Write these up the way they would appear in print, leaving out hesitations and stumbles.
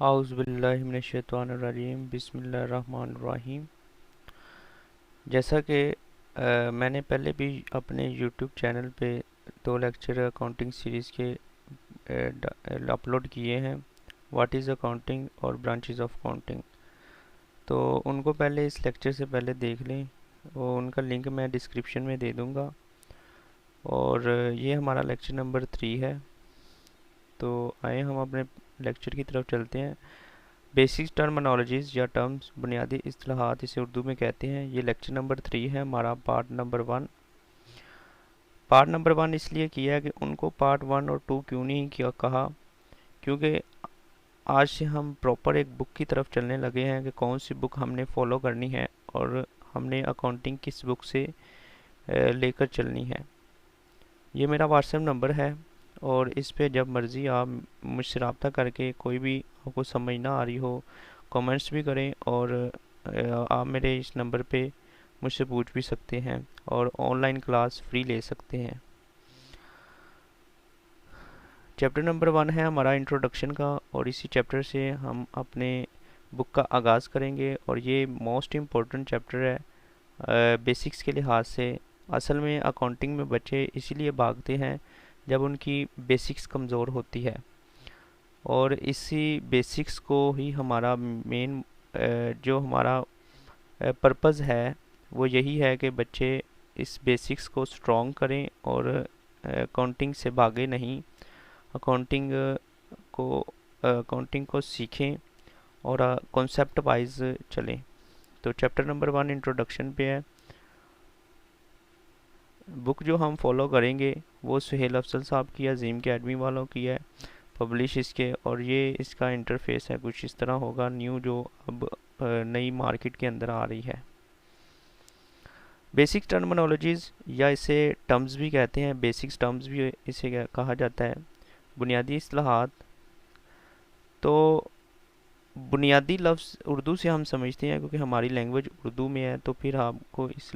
औज़ुबिल्लाहिमिनश्शैतानिर्रजीम बिस्मिल्लाहिर्रहमानिर्रहीम। जैसा कि मैंने पहले भी अपने यूट्यूब चैनल पे 2 लेक्चर अकाउंटिंग सीरीज़ के अपलोड किए हैं, व्हाट इज़ अकाउंटिंग और ब्रांचेस ऑफ अकाउंटिंग। तो उनको पहले इस लेक्चर से पहले देख लें और उनका लिंक मैं डिस्क्रिप्शन में दे दूँगा। और ये हमारा लेक्चर नंबर 3 है। तो आए हम अपने लेक्चर की तरफ चलते हैं। बेसिक टर्मिनोलॉजीज़ या टर्म्स, बुनियादी इस्तिलाहात इसे उर्दू में कहते हैं। ये लेक्चर नंबर 3 है हमारा, पार्ट नंबर 1। पार्ट नंबर 1 इसलिए किया है कि उनको पार्ट 1 और 2 क्यों नहीं किया कहा, क्योंकि आज से हम प्रॉपर एक बुक की तरफ चलने लगे हैं कि कौन सी बुक हमने फॉलो करनी है और हमने अकाउंटिंग किस बुक से लेकर चलनी है। ये मेरा व्हाट्सएप नंबर है और इस पे जब मर्ज़ी आप मुझसे रब्ता करके कोई भी आपको समझ ना आ रही हो कमेंट्स भी करें, और आप मेरे इस नंबर पे मुझसे पूछ भी सकते हैं और ऑनलाइन क्लास फ्री ले सकते हैं। चैप्टर नंबर 1 है हमारा इंट्रोडक्शन का, और इसी चैप्टर से हम अपने बुक का आगाज़ करेंगे। और ये मोस्ट इम्पोर्टेंट चैप्टर है बेसिक्स के लिहाज से। असल में अकाउंटिंग में बच्चे इसीलिए भागते हैं जब उनकी बेसिक्स कमज़ोर होती है, और इसी बेसिक्स को ही हमारा मेन जो हमारा पर्पज़ है वो यही है कि बच्चे इस बेसिक्स को स्ट्रॉन्ग करें और अकाउंटिंग से भागे नहीं, अकाउंटिंग को अकाउंटिंग को सीखें और कॉन्सेप्ट वाइज चलें। तो चैप्टर नंबर 1 इंट्रोडक्शन पे है। बुक जो हम फॉलो करेंगे वो सुहेल अफजल साहब की, अजीम अकेडमी वालों की है, पब्लिश इसके। और ये इसका इंटरफेस है कुछ इस तरह होगा, न्यू जो अब नई मार्केट के अंदर आ रही है। बेसिक टर्मिनोलॉजीज़ या इसे टर्म्स भी कहते हैं, बेसिक्स टर्म्स भी इसे कहा जाता है। बुनियादी इस्तिलाहात, तो बुनियादी लफ्ज़ उर्दू से हम समझते हैं क्योंकि हमारी लैंग्वेज उर्दू में है, तो फिर आपको इस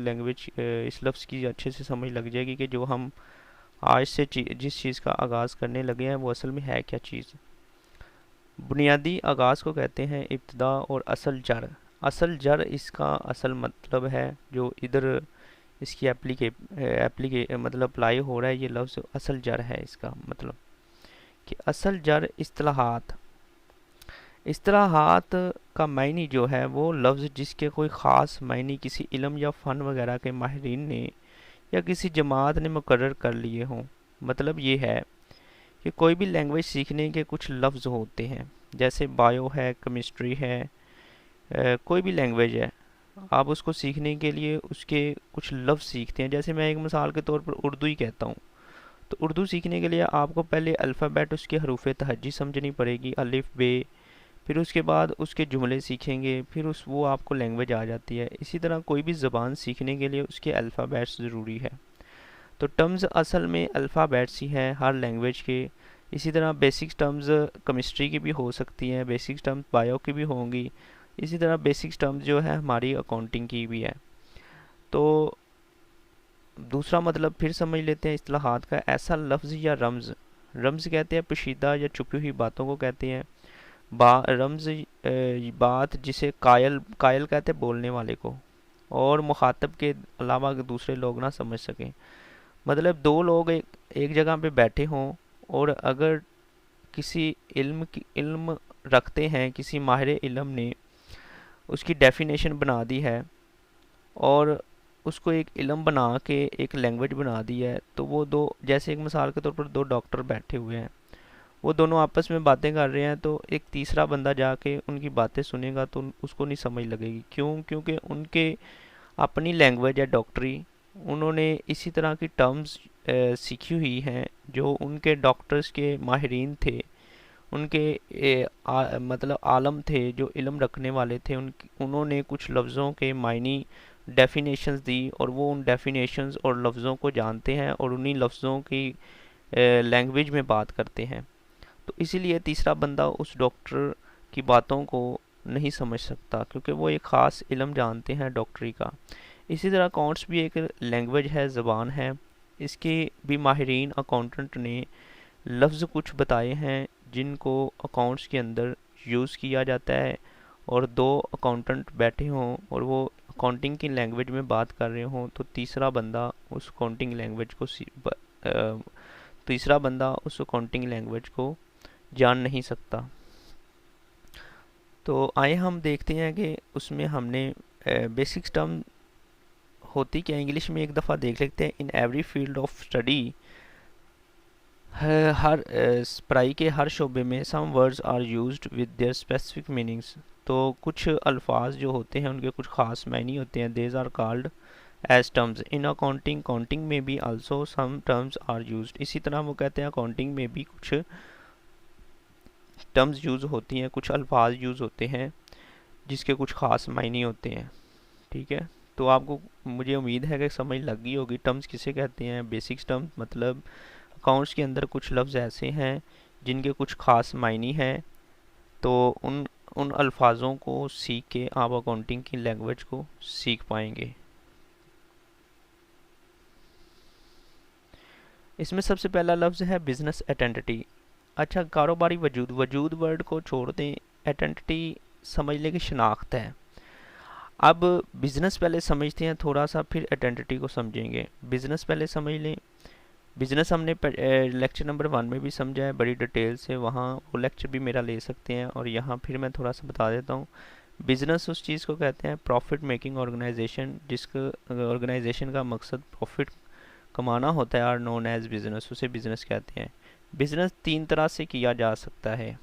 लफ्ज़ की अच्छे से समझ लग जाएगी कि जो हम आज से जिस चीज़ का आगाज़ करने लगे हैं वो असल में है क्या चीज़। बुनियादी आगाज़ को कहते हैं इब्तिदा और असल जड़। असल जड़ इसका असल मतलब है जो इधर इसकी एप्लीके मतलब अप्लाई हो रहा है, ये लफ्ज़ असल जड़ है। इसका मतलब कि असल जड़ इस्तिलाहात। इस्तिलाहात का मायनी जो है वो लफ्ज़ जिसके कोई ख़ास मायनी किसी इल्म या फ़न वगैरह के माहिरीन ने या किसी जमात ने मुकर्रर कर लिए हों। मतलब ये है कि कोई भी लैंग्वेज सीखने के कुछ लफ्ज़ होते हैं, जैसे बायो है, केमिस्ट्री है, कोई भी लैंग्वेज है, आप उसको सीखने के लिए उसके कुछ लफ्ज़ सीखते हैं। जैसे मैं एक मिसाल के तौर पर उर्दू ही कहता हूँ, तो उर्दू सीखने के लिए आपको पहले अल्फ़ाबेट उसके हरूफ तहज्जी समझनी पड़ेगी, अलिफ बे, फिर उसके बाद उसके जुमले सीखेंगे, फिर वो आपको लैंग्वेज आ जाती है। इसी तरह कोई भी ज़बान सीखने के लिए उसके अल्फ़ाबेट्स ज़रूरी है। तो टर्म्स असल में अल्फ़ाबेट्स ही हैं हर लैंग्वेज के। इसी तरह बेसिक टर्म्स केमिस्ट्री की भी हो सकती हैं, बेसिक टर्म्स बायो की भी होंगी। इसी तरह बेसिक टर्म्स जो है हमारी अकाउंटिंग की भी है। तो दूसरा मतलब फिर समझ लेते हैं इस्तिलाहात का। ऐसा लफ्ज़ या रम्ज़, रम्ज़ कहते हैं पोशीदा या छुपी हुई बातों को कहते हैं। रम्ज़ बात जिसे कायल कायल कहते हैं बोलने वाले को, और मुखातब के अलावा दूसरे लोग ना समझ सकें। मतलब दो लोग एक जगह पे बैठे हों और अगर किसी इल्म रखते हैं, किसी माहिर इल्म ने उसकी डेफिनेशन बना दी है और उसको एक इल्म बना के एक लैंग्वेज बना दी है, तो वो दो, जैसे एक मिसाल के तौर पर दो डॉक्टर बैठे हुए हैं, वो दोनों आपस में बातें कर रहे हैं, तो एक तीसरा बंदा जाके उनकी बातें सुनेगा तो उसको नहीं समझ लगेगी। क्यों? क्योंकि उनके अपनी लैंग्वेज है डॉक्टरी, उन्होंने इसी तरह की टर्म्स सीखी हुई हैं जो उनके डॉक्टर्स के माहिरीन थे, उनके मतलब आलम थे जो इल्म रखने वाले थे। उन्होंने कुछ लफ्ज़ों के मायनी डेफिनेशंस दी और वो उन डेफिनेशंस और लफ्ज़ों को जानते हैं और उन्हीं लफ्ज़ों की लैंग्वेज में बात करते हैं। तो इसीलिए तीसरा बंदा उस डॉक्टर की बातों को नहीं समझ सकता क्योंकि वो एक ख़ास इल्म जानते हैं डॉक्टरी का। इसी तरह अकाउंट्स भी एक लैंग्वेज है, ज़बान है। इसके भी माहिरीन अकाउंटेंट ने लफ्ज़ कुछ बताए हैं जिनको अकाउंट्स के अंदर यूज़ किया जाता है और दो अकाउंटेंट बैठे हों और वो अकाउंटिंग की लैंग्वेज में बात कर रहे हों, तो तीसरा बंदा उस अकाउंटिंग लैंग्वेज को जान नहीं सकता। तो आइए हम देखते हैं कि उसमें हमने बेसिक्स टर्म होती क्या इंग्लिश में एक दफ़ा देख लेते हैं। In every field of study, हर पढ़ाई के हर शोबे में some words are used with their specific meanings. तो कुछ अल्फाज जो होते हैं उनके कुछ ख़ास मायने होते हैं। These are called as terms in accounting, counting में भी also some terms are used. इसी तरह वो कहते हैं अकाउंटिंग में भी कुछ टर्म्स यूज़ होती हैं, कुछ अल्फाज यूज़ होते हैं जिसके कुछ ख़ास मायने होते हैं। ठीक है, तो आपको, मुझे उम्मीद है कि समझ लग गई होगी टर्म्स किसे कहते हैं। बेसिक्स टर्म्स मतलब अकाउंट्स के अंदर कुछ लफ्ज़ ऐसे हैं जिनके कुछ ख़ास मायने हैं, तो उन उन अल्फाजों को सीख के आप अकाउंटिंग की लैंग्वेज को सीख पाएंगे। इसमें सबसे पहला लफ्ज़ है बिजनेस एंटिटी। अच्छा, कारोबारी वजूद, वजूद वर्ड को छोड़ दें, एंटिटी समझ लें कि शनाख्त है। अब बिज़नेस पहले समझते हैं थोड़ा सा, फिर आइडेंटिटी को समझेंगे। बिज़नेस पहले समझ लें। बिज़नेस हमने लेक्चर नंबर 1 में भी समझा है बड़ी डिटेल से, वहाँ वो लेक्चर भी मेरा ले सकते हैं, और यहाँ फिर मैं थोड़ा सा बता देता हूँ। बिज़नेस उस चीज़ को कहते हैं प्रॉफिट मेकिंग ऑर्गेनाइजेशन, जिसका ऑर्गेनाइजेशन का मकसद प्रॉफिट कमाना होता है, आर नोन एज बिज़नेस, उसे बिज़नेस कहते हैं। बिज़नेस 3 तरह से किया जा सकता है।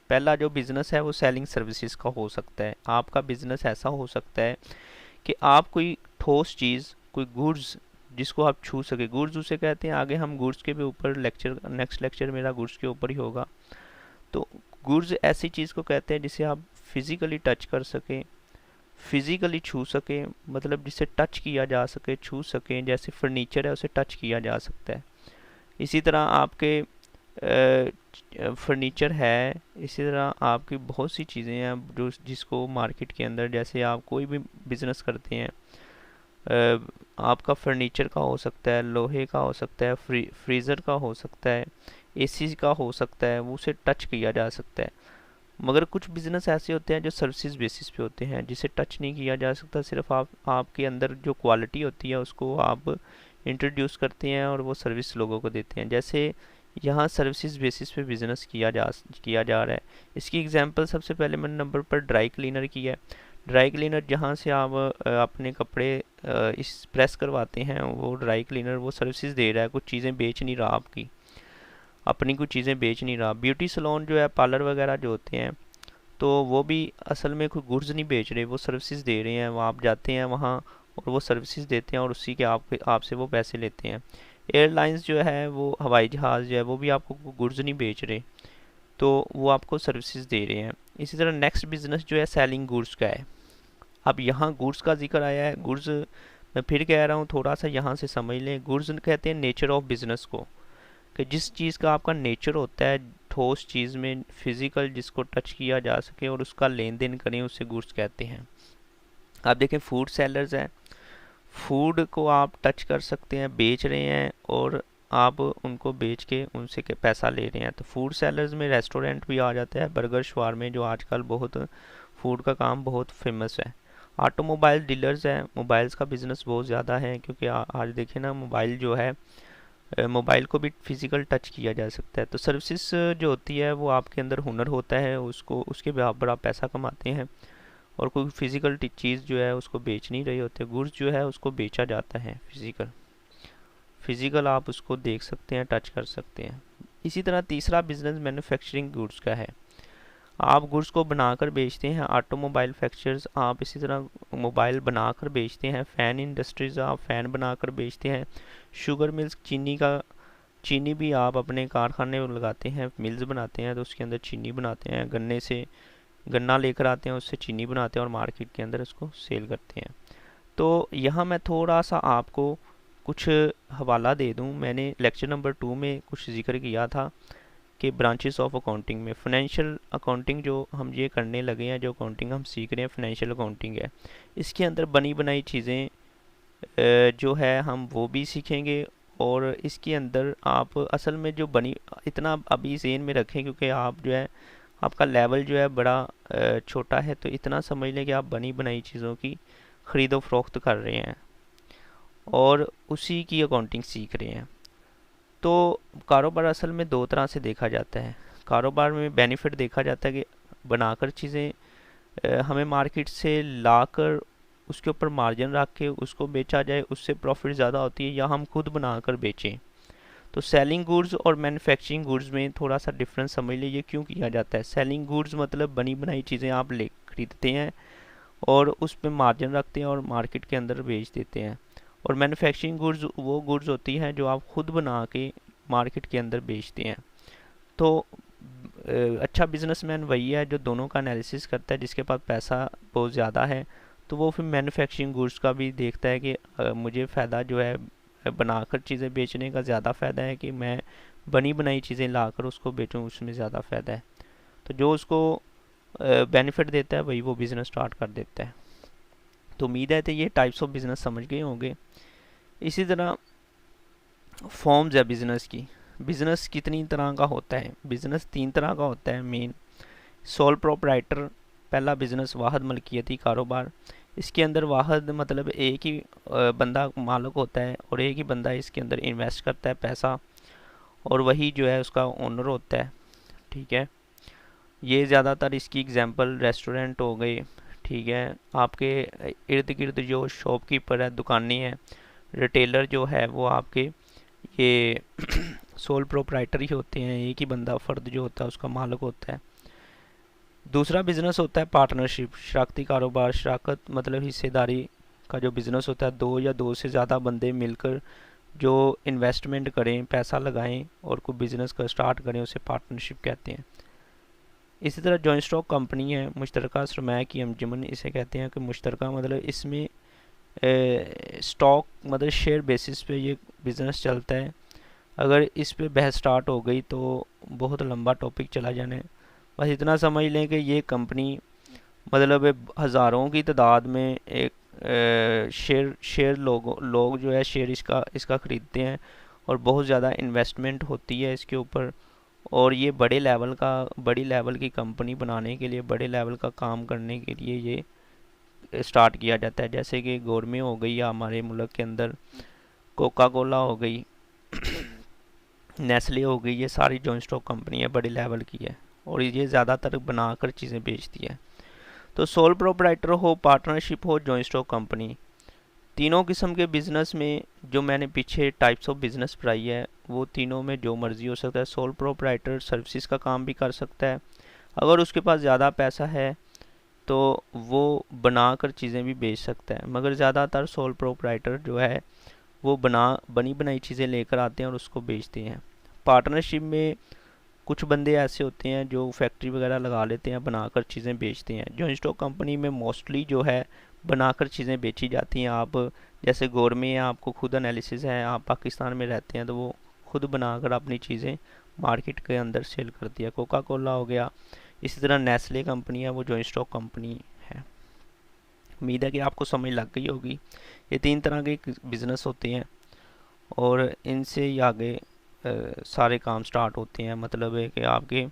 पहला जो बिज़नेस है वो सेलिंग सर्विसेज का हो सकता है। आपका बिज़नेस ऐसा हो सकता है कि आप कोई ठोस चीज़, कोई गुड्स जिसको आप छू सके, गुड्स उसे कहते हैं। आगे हम गुड्स के भी ऊपर नेक्स्ट लेक्चर मेरा गुड्स के ऊपर ही होगा। तो गुड्स ऐसी चीज़ को कहते हैं जिसे आप फिज़िकली टच कर सकें, फिज़िकली छू सकें, मतलब जिसे टच किया जा सके, छू सकें। जैसे फर्नीचर है, उसे टच किया जा सकता है। इसी तरह आपके फर्नीचर है, इसी तरह आपकी बहुत सी चीज़ें हैं जो जिसको मार्केट के अंदर, जैसे आप कोई भी बिज़नेस करते हैं, आपका फर्नीचर का हो सकता है, लोहे का हो सकता है, फ्रीज़र का हो सकता है, एसी का हो सकता है, वो उसे टच किया जा सकता है। मगर कुछ बिज़नेस ऐसे होते हैं जो सर्विसेज बेसिस पे होते हैं, जिसे टच नहीं किया जा सकता। सिर्फ आपके अंदर जो क्वालिटी होती है उसको आप इंट्रोड्यूस करते हैं और वो सर्विस लोगों को देते हैं। जैसे यहाँ सर्विसेज बेसिस पे बिज़नेस किया जा रहा है। इसकी एग्जांपल सबसे पहले मैंने नंबर पर ड्राई क्लीनर की है। ड्राई क्लीनर जहाँ से आप अपने कपड़े इस प्रेस करवाते हैं, वो ड्राई क्लीनर वो सर्विसेज दे रहा है, कुछ चीज़ें बेच नहीं रहा, आपकी अपनी कुछ चीज़ें बेच नहीं रहा। ब्यूटी सलोन जो है, पार्लर वगैरह जो होते हैं, तो वो भी असल में कोई गुड्स नहीं बेच रहे, वो सर्विसेज दे रहे हैं। वो आप जाते हैं वहाँ और वो सर्विसेज देते हैं और उसी के आपसे वो पैसे लेते हैं। एयरलाइंस जो है, वो हवाई जहाज़ जो है, वो भी आपको गुड्स नहीं बेच रहे, तो वो आपको सर्विसेज दे रहे हैं। इसी तरह नेक्स्ट बिज़नेस जो है सेलिंग गुड्स का है। अब यहाँ गुड्स का जिक्र आया है, गुड्स मैं फिर कह रहा हूँ, थोड़ा सा यहाँ से समझ लें। गुड्स कहते हैं नेचर ऑफ बिज़नेस को, कि जिस चीज़ का आपका नेचर होता है ठोस चीज़ में, फिज़िकल, जिसको टच किया जा सके और उसका लेन देन करें, उसे गुड्स कहते हैं। आप देखें फूड सेलर्स हैं, फूड को आप टच कर सकते हैं, बेच रहे हैं और आप उनको बेच के उनसे के पैसा ले रहे हैं। तो फूड सेलर्स में रेस्टोरेंट भी आ जाता है, बर्गर शवारमे, जो आजकल बहुत फूड का काम बहुत फेमस है। ऑटोमोबाइल डीलर्स हैं, मोबाइल्स का बिज़नेस बहुत ज़्यादा है, क्योंकि आज देखें ना, मोबाइल जो है, मोबाइल को भी फिज़िकल टच किया जा सकता है। तो सर्विसेज जो होती है, वो आपके अंदर हुनर होता है, उसको उसके बराबर आप पैसा कमाते हैं, और कोई फिज़िकल चीज़ जो है उसको बेच नहीं रहे होते। गुड्स जो है उसको बेचा जाता है, फिज़िकल आप उसको देख सकते हैं, टच कर सकते हैं। इसी तरह तीसरा बिज़नेस मैन्युफैक्चरिंग गुड्स का है। आप गुड्स को बनाकर बेचते हैं, ऑटोमोबाइल फैक्चर्स, आप इसी तरह मोबाइल बनाकर बेचते हैं। फ़ैन इंडस्ट्रीज़, आप फ़ैन बनाकर बेचते हैं। शुगर मिल्स, चीनी भी आप अपने कारखाने में लगाते हैं, मिल्स बनाते हैं, तो उसके अंदर चीनी बनाते हैं। गन्ना लेकर आते हैं, उससे चीनी बनाते हैं और मार्केट के अंदर उसको सेल करते हैं। तो यहाँ मैं थोड़ा सा आपको कुछ हवाला दे दूँ। मैंने लेक्चर नंबर 2 में कुछ जिक्र किया था कि ब्रांचेस ऑफ अकाउंटिंग में फाइनेंशियल अकाउंटिंग जो हम ये करने लगे हैं, जो अकाउंटिंग हम सीख रहे हैं, फाइनेंशियल अकाउंटिंग है। इसके अंदर बनी बनाई चीज़ें जो है हम वो भी सीखेंगे, और इसके अंदर आप असल में जो बनी, इतना अभी ज़हन में रखें, क्योंकि आप जो है आपका लेवल जो है बड़ा छोटा है, तो इतना समझ लें कि आप बनी बनाई चीज़ों की ख़रीदो फरोख्त कर रहे हैं और उसी की अकाउंटिंग सीख रहे हैं। तो कारोबार असल में दो तरह से देखा जाता है। कारोबार में बेनिफिट देखा जाता है कि बनाकर चीज़ें हमें मार्केट से लाकर उसके ऊपर मार्जिन रख के उसको बेचा जाए, उससे प्रॉफिट ज़्यादा होती है, या हम खुद बनाकर बेचें। तो सेलिंग गुड्स और मैन्युफैक्चरिंग गुड्स में थोड़ा सा डिफरेंस समझ लीजिए क्यों किया जाता है। सेलिंग गुड्स मतलब बनी बनाई चीज़ें आप ले खरीदते हैं और उस पर मार्जिन रखते हैं और मार्केट के अंदर बेच देते हैं। और मैन्युफैक्चरिंग गुड्स वो गुड्स होती हैं जो आप खुद बना के मार्केट के अंदर बेचते हैं। तो अच्छा बिजनेसमैन वही है जो दोनों का एनालिसिस करता है, जिसके पास पैसा बहुत ज़्यादा है तो वो फिर मैन्युफैक्चरिंग गुड्स का भी देखता है कि मुझे फ़ायदा जो है बनाकर चीज़ें बेचने का ज़्यादा फ़ायदा है कि मैं बनी बनाई चीज़ें लाकर उसको बेचूं, उसमें ज़्यादा फ़ायदा है। तो जो उसको बेनिफिट देता है वही वो बिज़नेस स्टार्ट कर देता है। तो उम्मीद है कि ये टाइप्स ऑफ बिज़नेस समझ गए होंगे। इसी तरह फॉर्म्स है बिज़नेस की। बिज़नेस कितनी तरह का होता है? बिज़नेस 3 तरह का होता है मेन। सोल प्रोप्राइटर पहला बिज़नेस, वाहद मलकियती कारोबार। इसके अंदर वाहद मतलब एक ही बंदा मालिक होता है और एक ही बंदा इसके अंदर इन्वेस्ट करता है पैसा, और वही जो है उसका ओनर होता है। ठीक है, ये ज़्यादातर इसकी एग्जांपल रेस्टोरेंट हो गए। ठीक है, आपके इर्द गिर्द जो शॉपकीपर है, दुकानें हैं, रिटेलर जो है वो आपके ये सोल प्रोप्राइटर ही होते हैं। एक ही बंदा फर्द जो होता है उसका मालिक होता है। दूसरा बिजनेस होता है पार्टनरशिप, शराकती कारोबार। शराकत मतलब हिस्सेदारी का जो बिज़नेस होता है, दो या दो से ज़्यादा बंदे मिलकर जो इन्वेस्टमेंट करें, पैसा लगाएं और कोई बिज़नेस का स्टार्ट करें, उसे पार्टनरशिप कहते हैं। इसी तरह जॉइंट स्टॉक कंपनी है, मुश्तरका सरमाया की अंजुमन इसे कहते हैं। कि मुश्तरका मतलब इसमें स्टॉक मतलब शेयर बेसिस पे ये बिज़नेस चलता है। अगर इस पे बहस स्टार्ट हो गई तो बहुत लंबा टॉपिक चला जाने। बस इतना समझ लें कि ये कंपनी मतलब हज़ारों की तादाद में एक शेयर लोग जो है शेयर इसका ख़रीदते हैं और बहुत ज़्यादा इन्वेस्टमेंट होती है इसके ऊपर। और ये बड़ी लेवल की कंपनी बनाने के लिए, बड़े लेवल का काम करने के लिए ये स्टार्ट किया जाता है। जैसे कि गोरमे हो गई या हमारे मुल्क के अंदर कोका कोला हो गई, नेस्ले हो गई, ये सारी जॉइंट स्टॉक कंपनी है, बड़े लेवल की है और ये ज़्यादातर बनाकर चीज़ें बेचती है। तो सोल प्रोप्राइटर हो, पार्टनरशिप हो, जॉइंट स्टॉक कंपनी, तीनों किस्म के बिज़नेस में जो मैंने पीछे टाइप्स ऑफ बिज़नेस पढ़ाई है वो तीनों में जो मर्ज़ी हो सकता है। सोल प्रोप्राइटर सर्विसेज का काम भी कर सकता है, अगर उसके पास ज़्यादा पैसा है तो वो बनाकर चीज़ें भी बेच सकता है, मगर ज़्यादातर सोल प्रोप्राइटर जो है वो बनी बनाई चीज़ें लेकर आते हैं और उसको बेचते हैं। पार्टनरशिप में कुछ बंदे ऐसे होते हैं जो फैक्ट्री वगैरह लगा लेते हैं, बनाकर चीज़ें बेचते हैं। जॉइंट स्टॉक कंपनी में मोस्टली जो है बनाकर चीज़ें बेची जाती हैं। आप जैसे गोरमे हैं, आपको खुद एनालिसिस है, आप पाकिस्तान में रहते हैं तो वो खुद बनाकर अपनी चीज़ें मार्केट के अंदर सेल करती है। कोका कोला हो गया, इसी तरह नेस्ले कंपनी है, वो जॉइंट स्टॉक कंपनी है। उम्मीद है कि आपको समझ लग गई होगी। ये 3 तरह के बिज़नेस होते हैं और इनसे ही आगे सारे काम स्टार्ट होते हैं। मतलब है कि आपके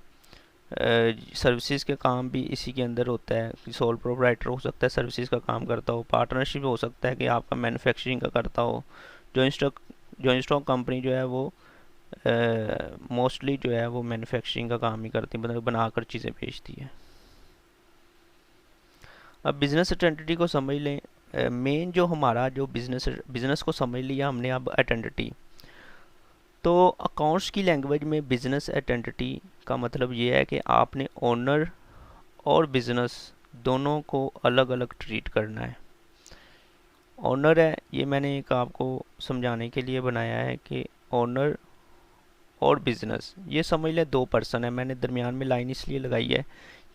सर्विसेज के काम भी इसी के अंदर होता है कि सोल प्रोप्राइटर हो सकता है सर्विसेज का काम करता हो, पार्टनरशिप हो सकता है कि आपका मैन्युफैक्चरिंग का करता हो, जॉइंट स्टॉक कंपनी जो है वो मोस्टली जो है वो मैन्युफैक्चरिंग का काम ही करती है, मतलब बनाकर चीज़ें बेचती है। अब बिज़नेस आइडेंटिटी को समझ लें। मेन जो हमारा जो बिज़नेस को समझ लिया हमने। अब आइडेंटिटी, तो अकाउंट्स की लैंग्वेज में बिज़नेस आइडेंटिटी का मतलब ये है कि आपने ओनर और बिज़नेस दोनों को अलग अलग ट्रीट करना है। ओनर है, ये मैंने एक आपको समझाने के लिए बनाया है कि ओनर और बिज़नेस ये समझ लें 2 पर्सन है। मैंने दरमियान में लाइन इसलिए लगाई है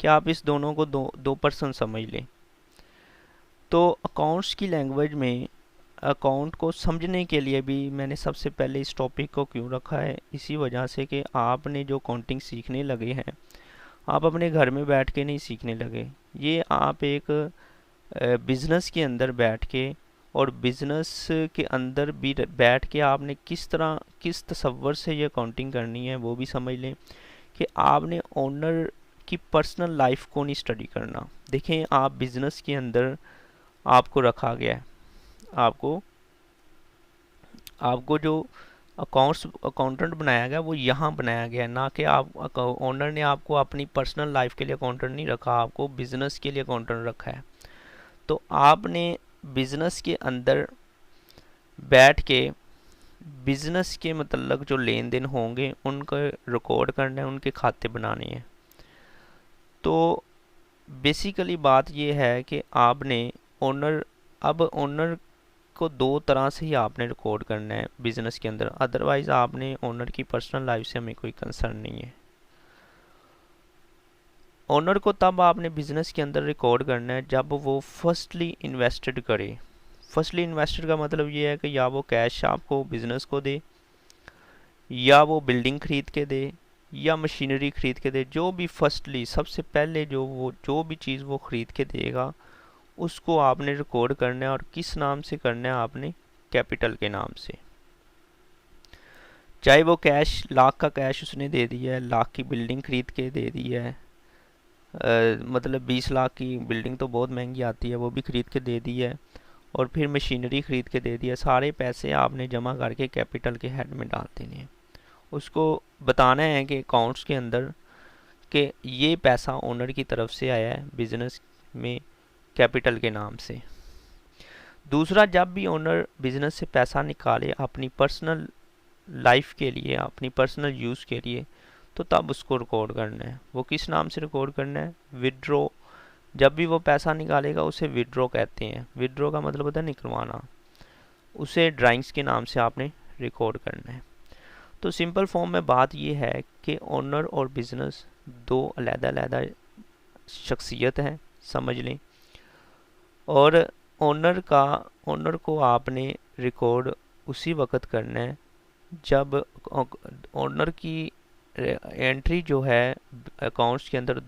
कि आप इस दोनों को दो पर्सन समझ लें। तो अकाउंट्स की लैंग्वेज में अकाउंट को समझने के लिए भी मैंने सबसे पहले इस टॉपिक को क्यों रखा है, इसी वजह से कि आपने जो अकाउंटिंग सीखने लगे हैं, आप अपने घर में बैठ के नहीं सीखने लगे। ये आप एक बिज़नेस के अंदर बैठ के और बिज़नेस के अंदर भी बैठ के आपने किस तसव्वुर से ये अकाउंटिंग करनी है वो भी समझ लें। कि आपने ओनर आपकी पर्सनल लाइफ को नहीं स्टडी करना। देखें, आप बिजनेस के अंदर आपको रखा गया है, आपको आपको जो अकाउंटेंट बनाया गया वो यहाँ बनाया गया है, ना कि आप ओनर ने आपको अपनी पर्सनल लाइफ के लिए अकाउंटेंट नहीं रखा, आपको बिजनेस के लिए अकाउंटेंट रखा है। तो आपने बिजनेस के अंदर बैठ के बिजनेस के मतलब जो लेन देन होंगे उनको रिकॉर्ड करना है, उनके खाते बनाने हैं। तो बेसिकली बात ये है कि आपने ओनर अब ओनर को दो तरह से ही आपने रिकॉर्ड करना है बिजनेस के अंदर, अदरवाइज आपने ओनर की पर्सनल लाइफ से हमें कोई कंसर्न नहीं है। ओनर को तब आपने बिजनेस के अंदर रिकॉर्ड करना है जब वो फर्स्टली इन्वेस्टेड करे। फर्स्टली इन्वेस्टेड का मतलब ये है कि या वो कैश आपको बिजनेस को दे, या वो बिल्डिंग खरीद के दे, या मशीनरी खरीद के दे। जो भी फर्स्टली सबसे पहले जो भी चीज़ वो खरीद के देगा उसको आपने रिकॉर्ड करना है। और किस नाम से करना है आपने? कैपिटल के नाम से। चाहे वो कैश लाख का कैश उसने दे दिया है, लाख की बिल्डिंग खरीद के दे दी है, मतलब 20 लाख की बिल्डिंग तो बहुत महंगी आती है, वो भी खरीद के दे दी है, और फिर मशीनरी खरीद के दे दी है। सारे पैसे आपने जमा करके कैपिटल के हेड में डाल देने हैं। उसको बताना है कि अकाउंट्स के अंदर कि ये पैसा ओनर की तरफ से आया है बिजनेस में कैपिटल के नाम से। दूसरा, जब भी ओनर बिजनेस से पैसा निकाले अपनी पर्सनल लाइफ के लिए, अपनी पर्सनल यूज़ के लिए, तो तब उसको रिकॉर्ड करना है। वो किस नाम से रिकॉर्ड करना है? विड्रॉ। जब भी वो पैसा निकालेगा उसे विड्रॉ कहते हैं। विड्रॉ का मतलब होता है निकलवाना। उसे ड्राइंग्स के नाम से आपने रिकॉर्ड करना है। तो सिंपल फॉर्म में बात ये है कि ओनर और बिजनेस दो अलग-अलग शख्सियत हैं, समझ लें। और ओनर को आपने रिकॉर्ड उसी वक्त करना है जब ओनर की एंट्री जो है अकाउंट्स के अंदर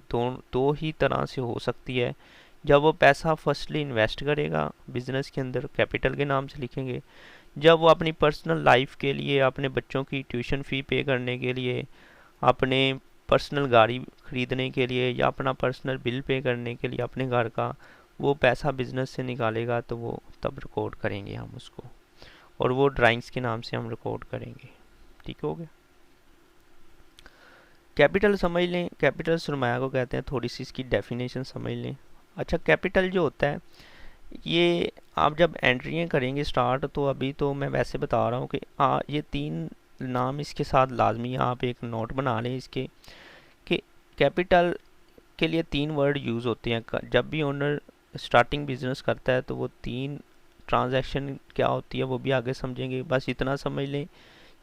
दो ही तरह से हो सकती है। जब वो पैसा फर्स्टली इन्वेस्ट करेगा बिजनेस के अंदर, कैपिटल के नाम से लिखेंगे। जब वो अपनी पर्सनल लाइफ के लिए, अपने बच्चों की ट्यूशन फ़ी पे करने के लिए, अपने पर्सनल गाड़ी ख़रीदने के लिए, या अपना पर्सनल बिल पे करने के लिए अपने घर का, वो पैसा बिजनेस से निकालेगा, तो वो तब रिकॉर्ड करेंगे हम उसको, और वो ड्राइंग्स के नाम से हम रिकॉर्ड करेंगे। ठीक हो गया? कैपिटल समझ लें, कैपिटल सरमाया को कहते हैं। थोड़ी सी इसकी डेफिनेशन समझ लें। अच्छा, कैपिटल जो होता है, ये आप जब एंट्रियाँ करेंगे स्टार्ट, तो अभी तो मैं वैसे बता रहा हूँ कि ये तीन नाम इसके साथ लाजमी, आप एक नोट बना लें इसके, कि कैपिटल के लिए तीन वर्ड यूज़ होते हैं। जब भी ओनर स्टार्टिंग बिजनेस करता है तो वो तीन ट्रांजैक्शन क्या होती है वो भी आगे समझेंगे। बस इतना समझ लें,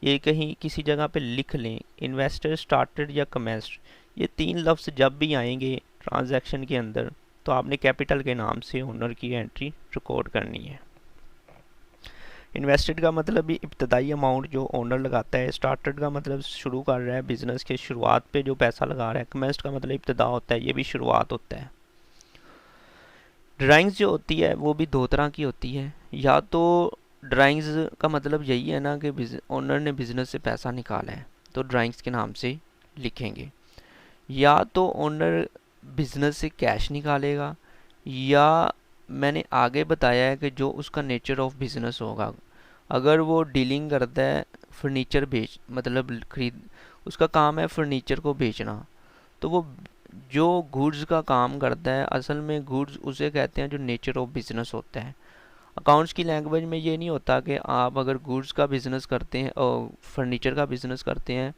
ये कहीं किसी जगह पे लिख लें, इन्वेस्टर, स्टार्टेड या कमेंस्ड। ये तीन लफ्ज़ जब भी आएंगे ट्रांजैक्शन के अंदर, तो आपने कैपिटल के नाम से ओनर की एंट्री रिकॉर्ड करनी है। इन्वेस्टेड का मतलब भी इब्तदाई अमाउंट जो ओनर लगाता है। स्टार्टेड का मतलब शुरू कर रहा है बिजनेस के शुरुआत पे जो पैसा लगा रहा है। कमेंस्ड का मतलब इब्तदा होता है, ये भी शुरुआत होता है। ड्राइंग्स जो होती है वो भी दो तरह की होती है। या तो ड्राइंग्स का मतलब यही है ना कि ओनर ने बिज़नेस से पैसा निकाला है, तो ड्राइंग्स के नाम से लिखेंगे। या तो ओनर बिज़नेस से कैश निकालेगा, या मैंने आगे बताया है कि जो उसका नेचर ऑफ बिज़नेस होगा। अगर वो डीलिंग करता है फर्नीचर मतलब खरीद, उसका काम है फर्नीचर को बेचना, तो वो जो गुड्स का काम करता है, असल में गुड्स उसे कहते हैं जो नेचर ऑफ बिज़नेस होता है। अकाउंट्स की लैंग्वेज में ये नहीं होता कि आप अगर गुड्स का बिज़नेस करते हैं और फर्नीचर का बिज़नेस करते हैं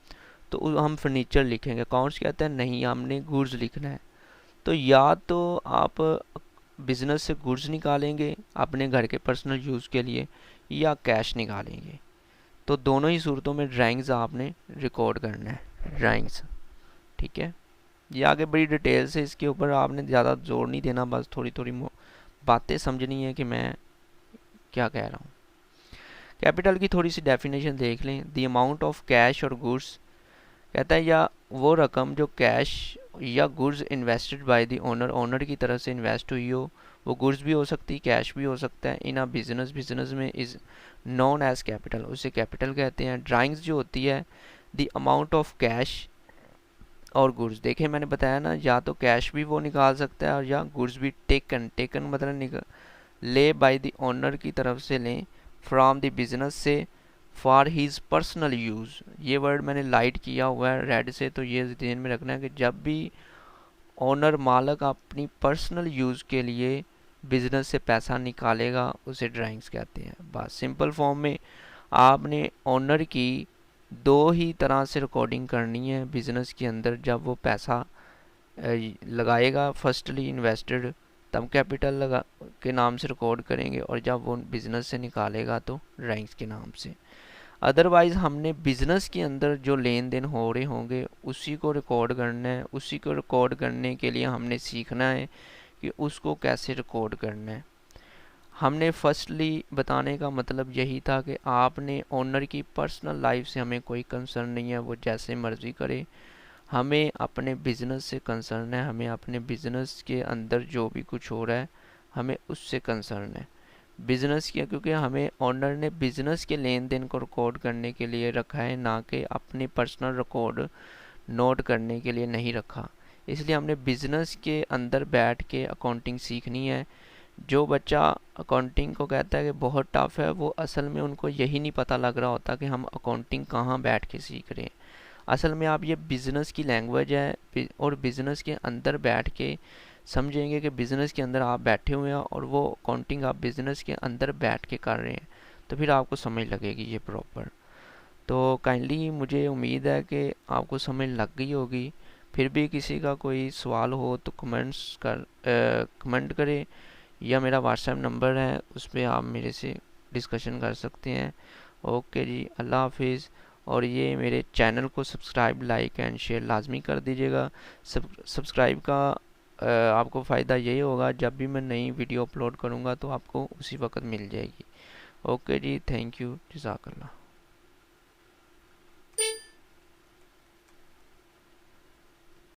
तो हम फर्नीचर लिखेंगे। अकाउंट्स कहते हैं नहीं, हमने गुड्स लिखना है। तो या तो आप बिज़नेस से गुड्स निकालेंगे अपने घर के पर्सनल यूज़ के लिए, या कैश निकालेंगे। तो दोनों ही सूरतों में ड्राइंग्स आपने रिकॉर्ड करना है, ड्राइंग्स। ठीक है? ये आगे बड़ी डिटेल से इसके ऊपर आपने ज़्यादा जोर नहीं देना, बस थोड़ी थोड़ी बातें समझनी है कि मैं क्या कह रहा हूँ। कैपिटल की थोड़ी सी डेफिनेशन देख लें। द अमाउंट ऑफ कैश और गुड्स, कहता है या वो रकम जो कैश या goods invested by the owner, owner की तरफ से इन्वेस्ट हुई हो। वो गुड्स भी हो सकती है, कैश भी हो सकता है। इन अ बिजनेस, बिजनेस में इज़ नॉन एज कैपिटल, उसे कैपिटल कहते हैं। ड्राइंग्स जो होती है, द अमाउंट ऑफ कैश और गुड्स, देखिए मैंने बताया ना, या तो कैश भी वो निकाल सकता है और या गुड्स भी टेकन, टेकन मतलब ले बाय द ओनर की तरफ से लें, फ्रॉम द बिजनेस से, फॉर हीज पर्सनल यूज़। ये वर्ड मैंने लाइट किया हुआ है रेड से, तो ये ध्यान में रखना है कि जब भी ओनर मालक अपनी पर्सनल यूज़ के लिए बिजनेस से पैसा निकालेगा उसे ड्राइंग्स कहते हैं। बस सिंपल फॉर्म में आपने ओनर की दो ही तरह से रिकॉर्डिंग करनी है बिजनेस के अंदर। जब वो पैसा लगाएगा, फर्स्टली इन्वेस्टेड, तब कैपिटल लगा के नाम से रिकॉर्ड करेंगे, और जब वो बिजनेस से निकालेगा तो ड्राइंग्स के नाम से। अदरवाइज़ हमने बिजनेस के अंदर जो लेन देन हो रहे होंगे उसी को रिकॉर्ड करना है। उसी को रिकॉर्ड करने के लिए हमने सीखना है कि उसको कैसे रिकॉर्ड करना है। हमने फर्स्टली बताने का मतलब यही था कि आपने ओनर की पर्सनल लाइफ से हमें कोई कंसर्न नहीं है, वो जैसे मर्ज़ी करे। हमें अपने बिज़नेस से कंसर्न है, हमें अपने बिज़नेस के अंदर जो भी कुछ हो रहा है हमें उससे कंसर्न है। बिज़नेस किया क्योंकि हमें ओनर ने बिज़नेस के लेन देन को रिकॉर्ड करने के लिए रखा है, ना कि अपने पर्सनल रिकॉर्ड नोट करने के लिए नहीं रखा। इसलिए हमने बिज़नेस के अंदर बैठ के अकाउंटिंग सीखनी है। जो बच्चा अकाउंटिंग को कहता है कि बहुत टफ है, वो असल में उनको यही नहीं पता लग रहा होता कि हम अकाउंटिंग कहाँ बैठ के सीख रहे हैं। असल में आप ये बिज़नेस की लैंग्वेज है और बिज़नेस के अंदर बैठ के समझेंगे कि बिज़नेस के अंदर आप बैठे हुए हैं और वो अकाउंटिंग आप बिज़नेस के अंदर बैठ के कर रहे हैं, तो फिर आपको समझ लगेगी ये प्रॉपर। तो काइंडली मुझे उम्मीद है कि आपको समझ लग गई होगी। फिर भी किसी का कोई सवाल हो तो कमेंट करें, या मेरा व्हाट्सएप नंबर है उस पर आप मेरे से डिस्कशन कर सकते हैं। ओके जी, अल्लाह हाफिज़। और ये मेरे चैनल को सब्सक्राइब, लाइक एंड शेयर लाजमी कर दीजिएगा। सब्सक्राइब का आपको फ़ायदा यही होगा, जब भी मैं नई वीडियो अपलोड करूँगा तो आपको उसी वक्त मिल जाएगी। ओके जी, थैंक यू, जज़ाकल्लाह।